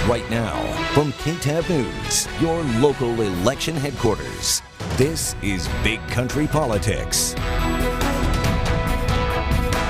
Right now, from KTAB News, your local election headquarters, this is Big Country Politics.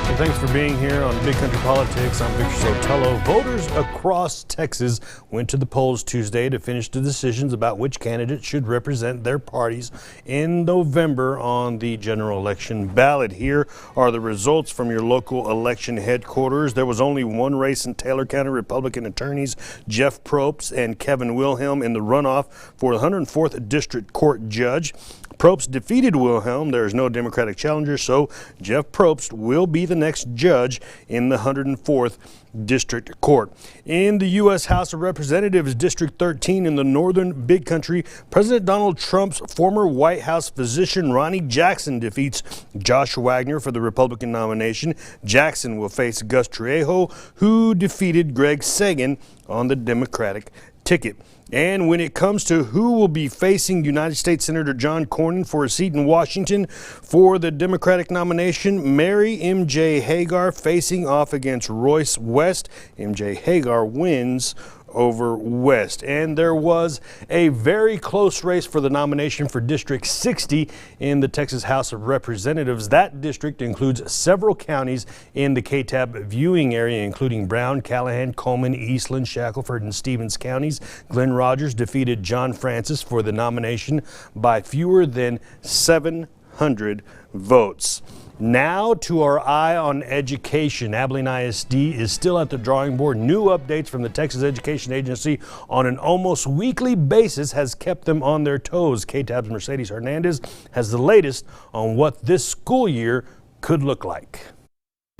Well, thanks for being here on Big Country Politics. I'm Victor Sotelo. Voters across Texas went to the polls Tuesday to finish the decisions about which candidate should represent their parties in November on the general election ballot. Here are the results from your local election headquarters. There was only one race in Taylor County. Republican attorneys Jeff Propst and Kevin Wilhelm in the runoff for the 104th District Court Judge. Propst defeated Wilhelm. There is no Democratic challenger, so Jeff Propst will be the next judge in the 104th District Court. In the U.S. House of Representatives, District 13 in the northern Big Country, President Donald Trump's former White House physician Ronnie Jackson defeats Josh Wagner for the Republican nomination. Jackson will face Gus Trejo, who defeated Greg Sagan on the Democratic ticket. And when it comes to who will be facing United States Senator John Cornyn for a seat in Washington for the Democratic nomination, Mary M.J. Hagar facing off against Royce West. M.J. Hagar wins over West. And there was a very close race for the nomination for District 60 in the Texas House of Representatives. That district includes several counties in the KTAB viewing area, including Brown, Callahan, Coleman, Eastland, Shackelford, and Stevens counties. Glenn Rogers defeated John Francis for the nomination by fewer than 700 votes. Now to our eye on education. Abilene ISD is still at the drawing board. New updates from the Texas Education Agency on an almost weekly basis has kept them on their toes. KTAB's Mercedes Hernandez has the latest on what this school year could look like.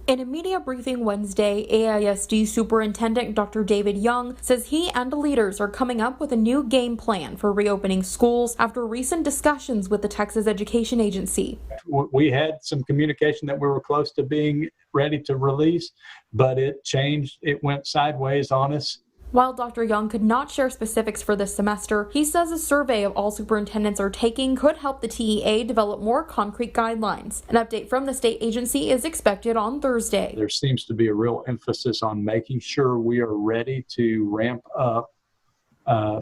In a media briefing Wednesday, AISD Superintendent Dr. David Young says he and leaders are coming up with a new game plan for reopening schools after recent discussions with the Texas Education Agency. We had some communication that we were close to being ready to release, but it changed. It went sideways on us. While Dr. Young could not share specifics for this semester, he says a survey of all superintendents are taking could help the TEA develop more concrete guidelines. An update from the state agency is expected on Thursday. There seems to be a real emphasis on making sure we are ready to ramp up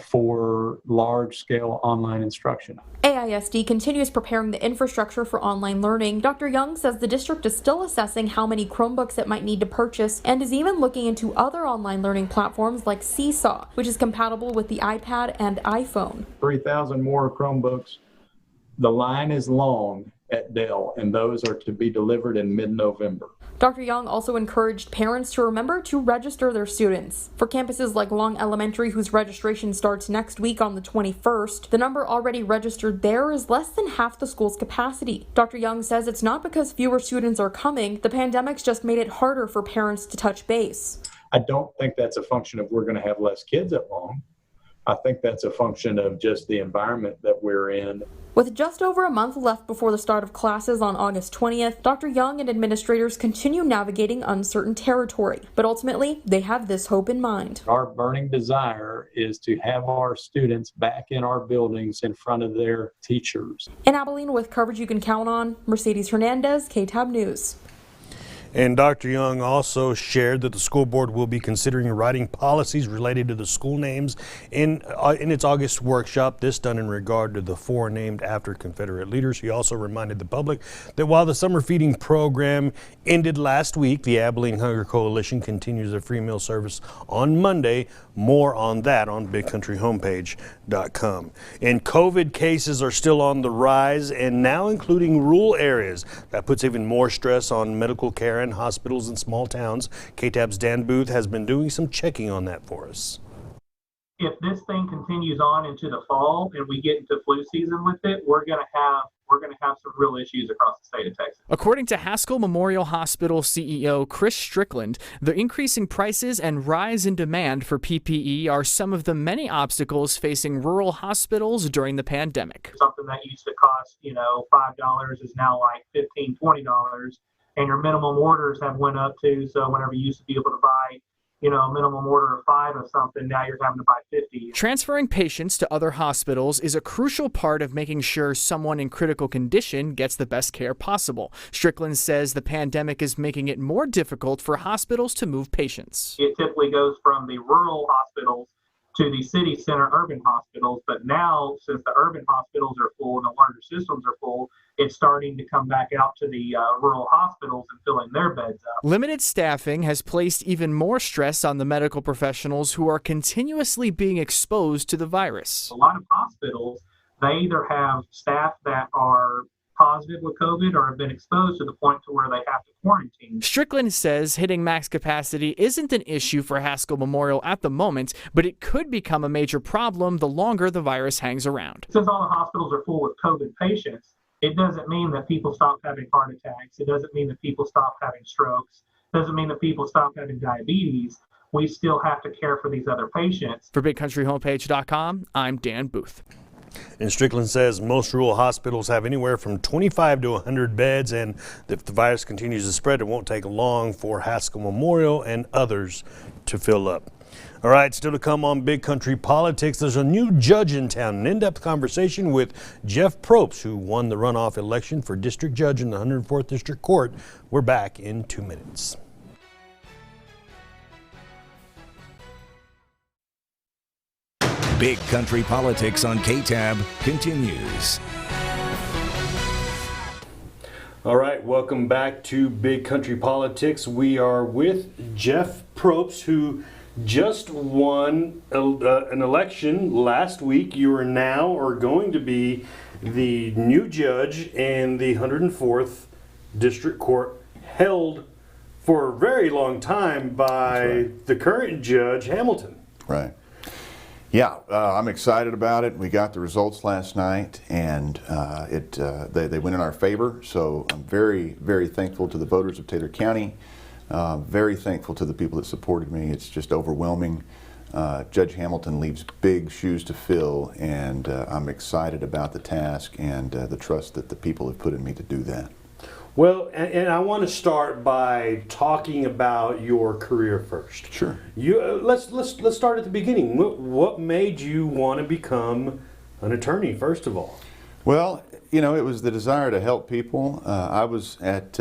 for large-scale online instruction. AISD continues preparing the infrastructure for online learning. Dr. Young says the district is still assessing how many Chromebooks it might need to purchase and is even looking into other online learning platforms like Seesaw, which is compatible with the iPad and iPhone. 3,000 more Chromebooks. The line is long at Dell, and those are to be delivered in mid-November. Dr. Young also encouraged parents to remember to register their students. For campuses like Long Elementary, whose registration starts next week on the 21st, the number already registered there is less than half the school's capacity. Dr. Young says it's not because fewer students are coming, the pandemic's just made it harder for parents to touch base. I don't think that's a function of we're going to have less kids at Long. I think that's a function of just the environment that we're in. With just over a month left before the start of classes on August 20th, Dr. Young and administrators continue navigating uncertain territory, but ultimately they have this hope in mind. Our burning desire is to have our students back in our buildings in front of their teachers. In Abilene, with coverage you can count on, Mercedes Hernandez, KTAB News. And Dr. Young also shared that the school board will be considering writing policies related to the school names in its August workshop, this done in regard to the 4 named after Confederate leaders. He also reminded the public that while the summer feeding program ended last week, the Abilene Hunger Coalition continues their free meal service on Monday. More on that on BigCountryHomepage.com. And COVID cases are still on the rise, and now including rural areas. That puts even more stress on medical care and hospitals in small towns. KTAB's Dan Booth has been doing some checking on that for us. If this thing continues on into the fall and we get into flu season with it, we're going to have some real issues across the state of Texas. According to Haskell Memorial Hospital CEO Chris Strickland, the increasing prices and rise in demand for PPE are some of the many obstacles facing rural hospitals during the pandemic. Something that used to cost, $5 is now like $15, $20, and your minimum orders have went up too. So whenever you used to be able to buy a minimum order of 5 of something, now you're having to buy 50. Transferring patients to other hospitals is a crucial part of making sure someone in critical condition gets the best care possible. Strickland says the pandemic is making it more difficult for hospitals to move patients. It typically goes from the rural hospitals to the city center urban hospitals. But now, since the urban hospitals are full and the larger systems are full, it's starting to come back out to the rural hospitals and filling their beds up. Limited staffing has placed even more stress on the medical professionals who are continuously being exposed to the virus. A lot of hospitals, they either have staff that are positive with COVID or have been exposed to the point to where they have to quarantine. Strickland says hitting max capacity isn't an issue for Haskell Memorial at the moment, but it could become a major problem the longer the virus hangs around. Since all the hospitals are full with COVID patients, it doesn't mean that people stop having heart attacks. It doesn't mean that people stop having strokes. It doesn't mean that people stop having diabetes. We still have to care for these other patients. For BigCountryHomepage.com, I'm Dan Booth. And Strickland says most rural hospitals have anywhere from 25 to 100 beds, and if the virus continues to spread, it won't take long for Haskell Memorial and others to fill up. All right, still to come on Big Country Politics, there's a new judge in town. An in-depth conversation with Jeff Propst, who won the runoff election for District Judge in the 104th District Court. We're back in 2 minutes. Big Country Politics on KTAB continues. All right, welcome back to Big Country Politics. We are with Jeff Propst, who just won an election last week. You are now or going to be the new judge in the 104th District Court, held for a very long time by the current Judge Hamilton. Right. Yeah, I'm excited about it. We got the results last night, and they went in our favor. So I'm very, very thankful to the voters of Taylor County. Very thankful to the people that supported me. It's just overwhelming. Judge Hamilton leaves big shoes to fill, and I'm excited about the task and the trust that the people have put in me to do that. Well, and I want to start by talking about your career first. Sure. Let's start at the beginning. What made you want to become an attorney, first of all? Well, you know, it was the desire to help people. I was at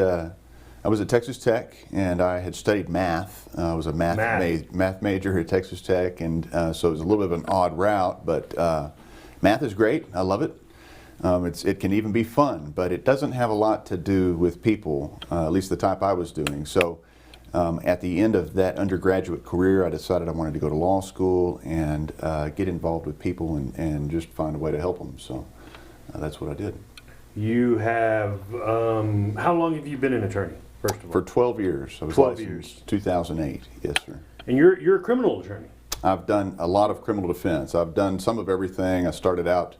Texas Tech, and I had studied math. I was a math major at Texas Tech, and so it was a little bit of an odd route. But math is great. I love it. It can even be fun, but it doesn't have a lot to do with people, at least the type I was doing. So at the end of that undergraduate career, I decided I wanted to go to law school and get involved with people and just find a way to help them. So that's what I did. You have, how long have you been an attorney, first of all? For 12 years. I was 12 licensed years. 2008, yes, sir. And you're a criminal attorney? I've done a lot of criminal defense. I've done some of everything. I started out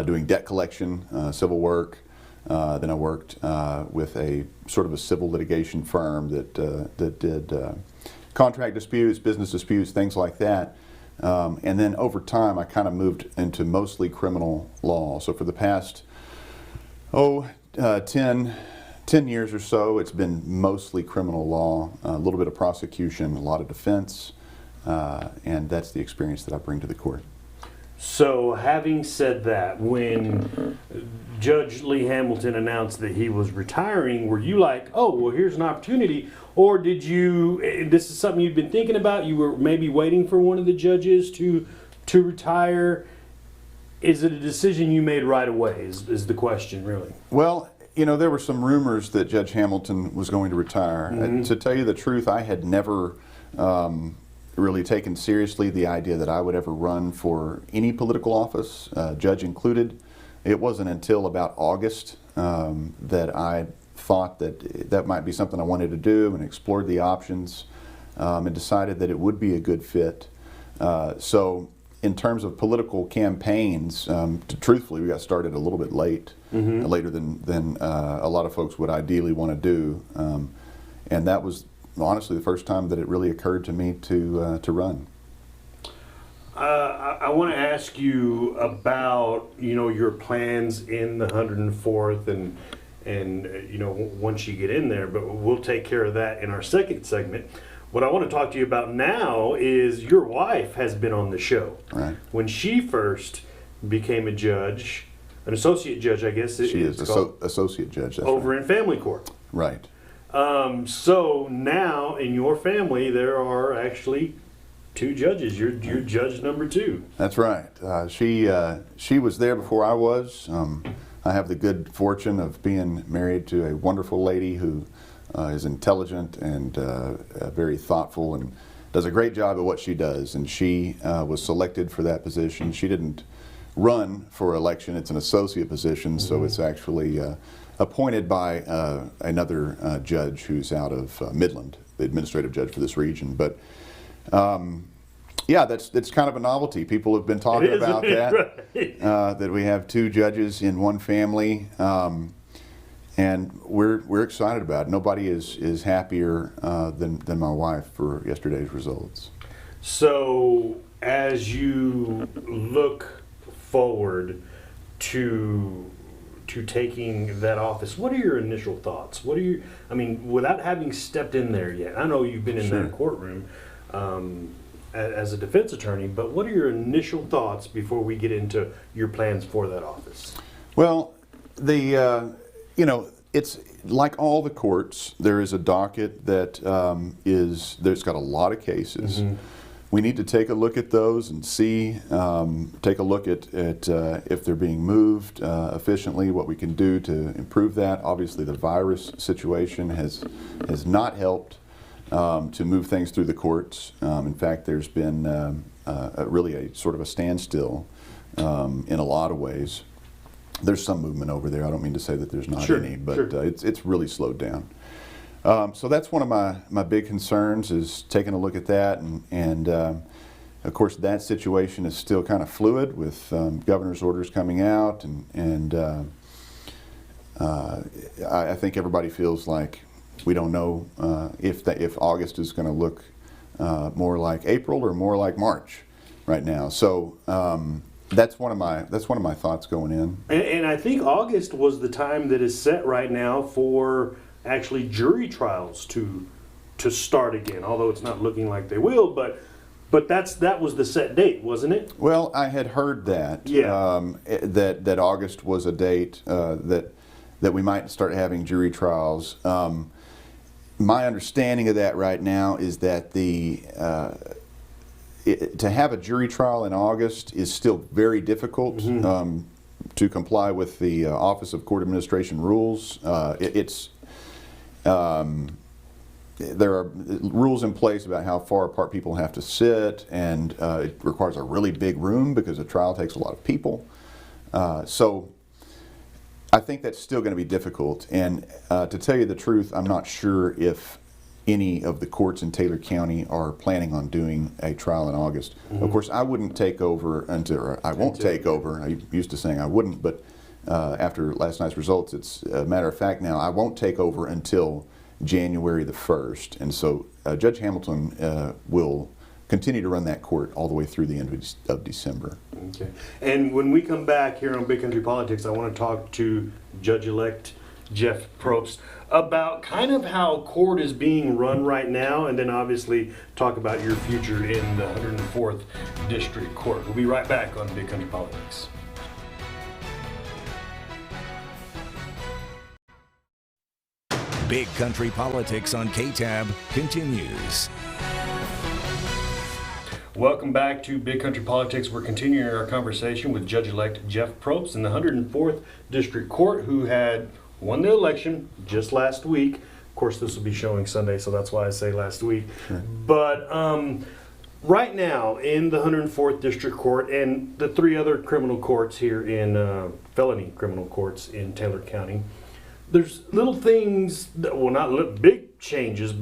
doing debt collection, civil work. Then I worked with a sort of a civil litigation firm that did contract disputes, business disputes, things like that. And then over time, I kind of moved into mostly criminal law. So for the past 10 years or so, it's been mostly criminal law, a little bit of prosecution, a lot of defense, and that's the experience that I bring to the court. So, having said that, when Judge Lee Hamilton announced that he was retiring, were you like, oh, well, here's an opportunity? Or did you, this is something you'd been thinking about, you were maybe waiting for one of the judges to retire? Is it a decision you made right away, is the question, really? Well, you know, there were some rumors that Judge Hamilton was going to retire. Mm-hmm. To tell you the truth, I had never really taken seriously the idea that I would ever run for any political office, judge included. It wasn't until about August that I thought that might be something I wanted to do, and explored the options and decided that it would be a good fit. So in terms of political campaigns, truthfully, we got started a little bit late, mm-hmm. later than a lot of folks would ideally want to do. And that was honestly the first time that it really occurred to me to run. I want to ask you about, you know, your plans in the 104th and you know, once you get in there, but we'll take care of that in our second segment. What I want to talk to you about now is your wife has been on the show. Right. When she first became a judge, an associate judge, I guess. She is associate judge. That's over right. in family court. Right. So now in your family there are actually 2 judges. You're judge number 2. That's right. She was there before I was. I have the good fortune of being married to a wonderful lady who is intelligent and very thoughtful and does a great job at what she does. And she was selected for that position. She didn't run for election. It's an associate position, so it's actually appointed by another judge who's out of Midland, the administrative judge for this region. But yeah, that's kind of a novelty. People have been talking about that, right. That we have 2 judges in one family, and we're excited about it. Nobody is happier than my wife for yesterday's results. So as you look forward to taking that office, what are your initial thoughts? I mean, without having stepped in there yet, I know you've been in that courtroom as a defense attorney, but what are your initial thoughts before we get into your plans for that office? Well, it's like all the courts, there is a docket that there's got a lot of cases. We need to take a look at those and see, take a look at if they're being moved efficiently, what we can do to improve that. Obviously, the virus situation has not helped to move things through the courts. In fact, there's been really a sort of a standstill in a lot of ways. There's some movement over there. I don't mean to say that there's not any, but it's really slowed down. So that's one of my big concerns, is taking a look at that, and of course that situation is still kind of fluid with governor's orders coming out, and I think everybody feels like we don't know if August is going to look more like April or more like March right now. So that's one of my thoughts going in. And I think August was the time that is set right now for actually jury trials to start again, although it's not looking like they will, but that was the set date, wasn't it? Well, I had heard that, that August was a date that we might start having jury trials. My understanding of that right now is that to have a jury trial in August is still very difficult to comply with the Office of Court Administration rules. There are rules in place about how far apart people have to sit, and it requires a really big room because a trial takes a lot of people. So I think that's still going to be difficult, and to tell you the truth, I'm not sure if any of the courts in Taylor County are planning on doing a trial in August. Of course, I wouldn't take over until, I won't take over. I used to saying I wouldn't, but after last night's results, it's a matter of fact now, I won't take over until January the 1st. And so Judge Hamilton will continue to run that court all the way through the end of December. Okay. And when we come back here on Big Country Politics, I want to talk to Judge-elect Jeff Propst about kind of how court is being run right now, and then obviously talk about your future in the 104th District Court. We'll be right back on Big Country Politics. Big Country Politics on KTAB continues. Welcome back to Big Country Politics. We're continuing our conversation with Judge-elect Jeff Propst in the 104th District Court, who had won the election just last week. Of course, this will be showing Sunday, so that's why I say last week. Sure. But right now in the 104th District Court and the 3 other criminal courts here in felony criminal courts in Taylor County, there's little things, big changes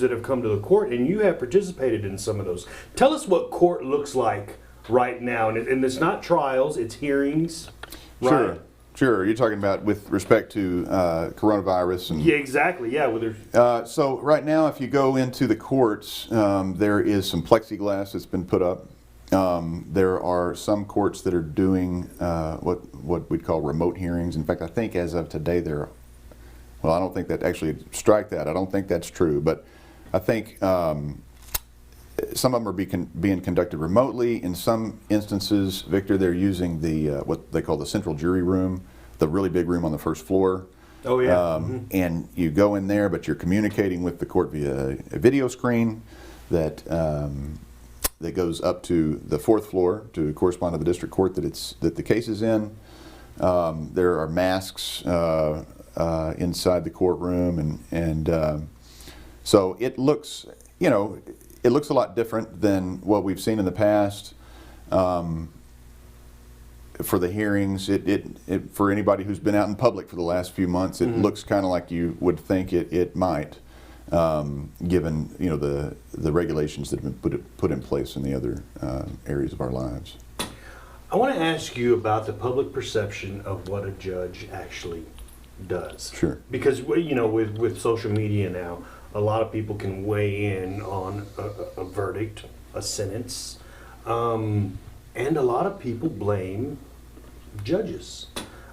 that have come to the court, and you have participated in some of those. Tell us what court looks like right now, and it's not trials, it's hearings. Sure. Right? Sure. You're talking about with respect to coronavirus. And, yeah, exactly. Yeah. So right now, if you go into the courts, there is some plexiglass that's been put up. There are some courts that are doing what we'd call remote hearings. In fact, I think as of today, I don't think that actually, strike that. I don't think that's true. But I think some of them are being conducted remotely. In some instances, Victor, they're using the what they call the central jury room, the really big room on the first floor. Oh yeah. And you go in there, but you're communicating with the court via a video screen that that goes up to the 4th floor to correspond to the district court that the case is in. There are masks inside the courtroom, and so it looks, it looks a lot different than what we've seen in the past. For the hearings, for anybody who's been out in public for the last few months, it looks kind of like you would think it might, given the regulations that have been put in place in the other areas of our lives. I want to ask you about the public perception of what a judge actually does. Sure. Because with social media now, a lot of people can weigh in on a verdict, a sentence, and a lot of people blame judges.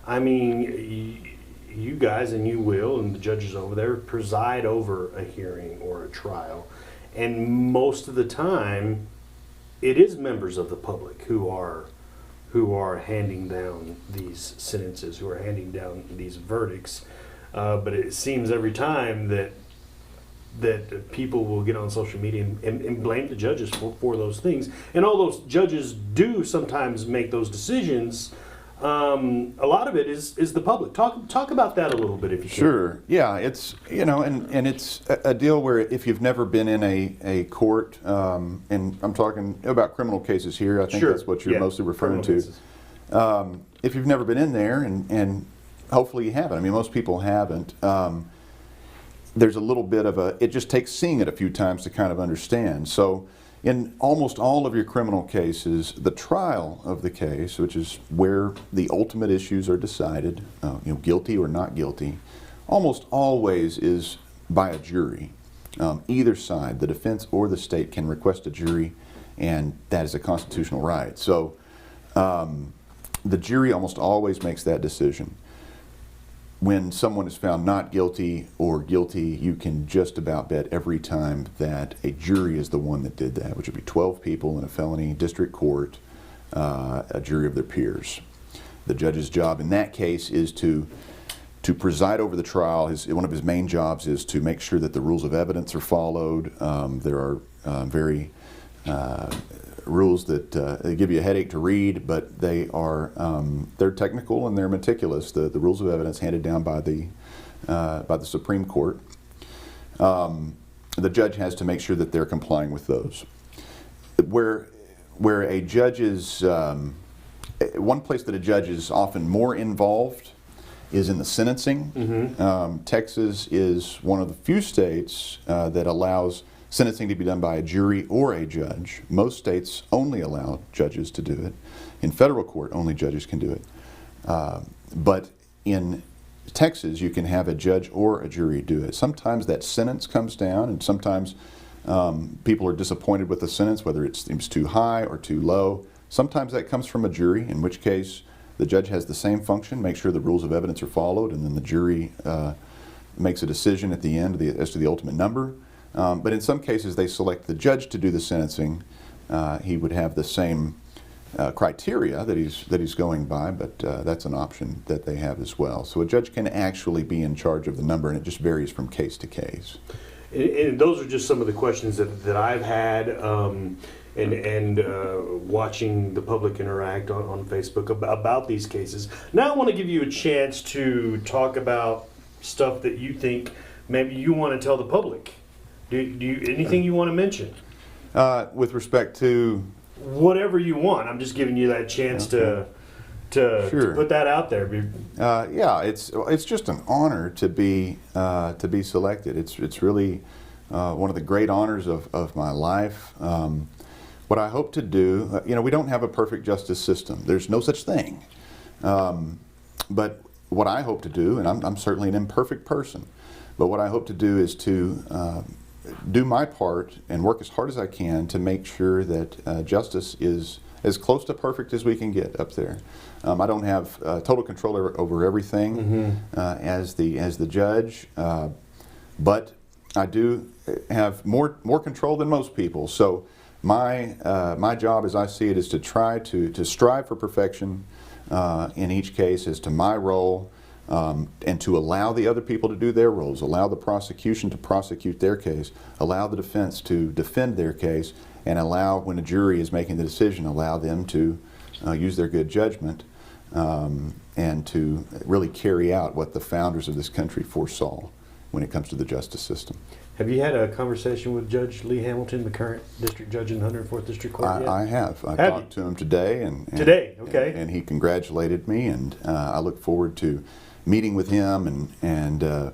I mean, you guys and you will, and the judges over there preside over a hearing or a trial, and most of the time, it is members of the public who are handing down these sentences, who are handing down these verdicts. But it seems every time that people will get on social media and blame the judges for those things. And all those judges do sometimes make those decisions. A lot of it is the public. Talk about that a little bit, if you can. Sure. Yeah, it's and it's a deal where if you've never been in a court, and I'm talking about criminal cases here, I think that's what you're mostly referring to. If you've never been in there, and hopefully you haven't. I mean, most people haven't. There's a little bit of it just takes seeing it a few times to kind of understand. So in almost all of your criminal cases, the trial of the case, which is where the ultimate issues are decided, guilty or not guilty, almost always is by a jury. Either side, the defense or the state, can request a jury, and that is a constitutional right. So the jury almost always makes that decision. When someone is found not guilty or guilty, you can just about bet every time that a jury is the one that did that, which would be 12 people in a felony district court, a jury of their peers. The judge's job in that case is to preside over the trial. One of his main jobs is to make sure that the rules of evidence are followed. There are very rules that they give you a headache to read, but they're technical and they're meticulous. The rules of evidence handed down by the Supreme Court. The judge has to make sure that they're complying with those. Where a judge is, one place that a judge is often more involved is in the sentencing. Texas is one of the few states that allows sentencing to be done by a jury or a judge. Most states only allow judges to do it. In federal court, only judges can do it. But in Texas, you can have a judge or a jury do it. Sometimes that sentence comes down, and sometimes people are disappointed with the sentence, whether it seems too high or too low. Sometimes that comes from a jury, in which case the judge has the same function, make sure the rules of evidence are followed, and then the jury makes a decision at the end as to the ultimate number. But in some cases, they select the judge to do the sentencing. He would have the same criteria that he's going by, but that's an option that they have as well. So a judge can actually be in charge of the number, and it just varies from case to case. And those are just some of the questions that I've had, and watching the public interact on Facebook about these cases. Now I want to give you a chance to talk about stuff that you think maybe you want to tell the public. Do you anything you want to mention? With respect to whatever you want. I'm just giving you that chance to put that out there. Yeah, it's just an honor to be selected. It's really one of the great honors of my life. What I hope to do, we don't have a perfect justice system. There's no such thing. But what I hope to do, and I'm certainly an imperfect person, but what I hope to do is to do my part and work as hard as I can to make sure that justice is as close to perfect as we can get up there. I don't have total control over everything as the judge, but I do have more control than most people. So my job, as I see it, is to try to strive for perfection in each case as to my role. and to allow the other people to do their roles, allow the prosecution to prosecute their case, allow the defense to defend their case, and allow, when a jury is making the decision, allow them to use their good judgment and to really carry out what the founders of this country foresaw when it comes to the justice system. Have you had a conversation with Judge Lee Hamilton, the current district judge in the 104th District Court yet? I have. I talked to him today. Today, okay. And he congratulated me, and I look forward to meeting with him and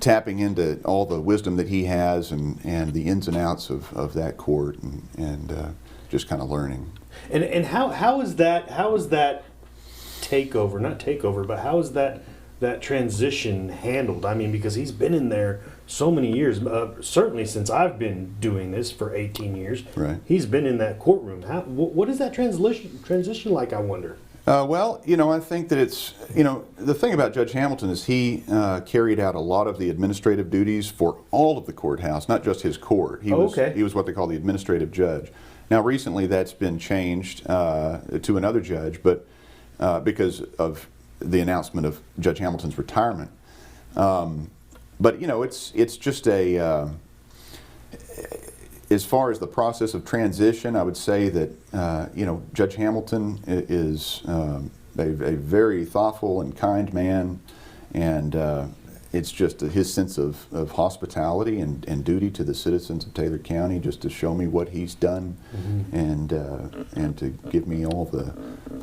tapping into all the wisdom that he has and the ins and outs of that court and just kind of learning. And how is that takeover, not takeover, but how is that transition handled? I mean, because he's been in there so many years, certainly since I've been doing this for 18 years. Right. He's been in that courtroom. What is that transition like, I wonder? Well, I think that it's, the thing about Judge Hamilton is he carried out a lot of the administrative duties for all of the courthouse, not just his court. He was what they call the administrative judge. Now, recently that's been changed to another judge, but because of the announcement of Judge Hamilton's retirement. But it's just as far as the process of transition, I would say that Judge Hamilton is a very thoughtful and kind man, and it's just his sense of hospitality and duty to the citizens of Taylor County, just to show me what he's done, and to give me all the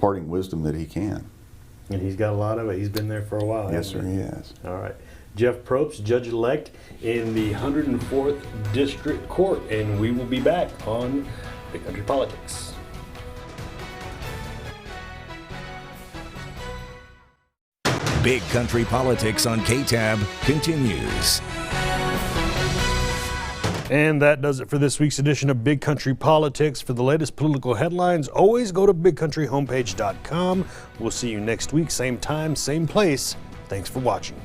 parting wisdom that he can. And he's got a lot of it. He's been there for a while. Yes, sir, he has. All right. Jeff Propst, Judge-elect in the 104th District Court, and we will be back on Big Country Politics. Big Country Politics on KTAB continues. And that does it for this week's edition of Big Country Politics. For the latest political headlines, always go to bigcountryhomepage.com. We'll see you next week, same time, same place. Thanks for watching.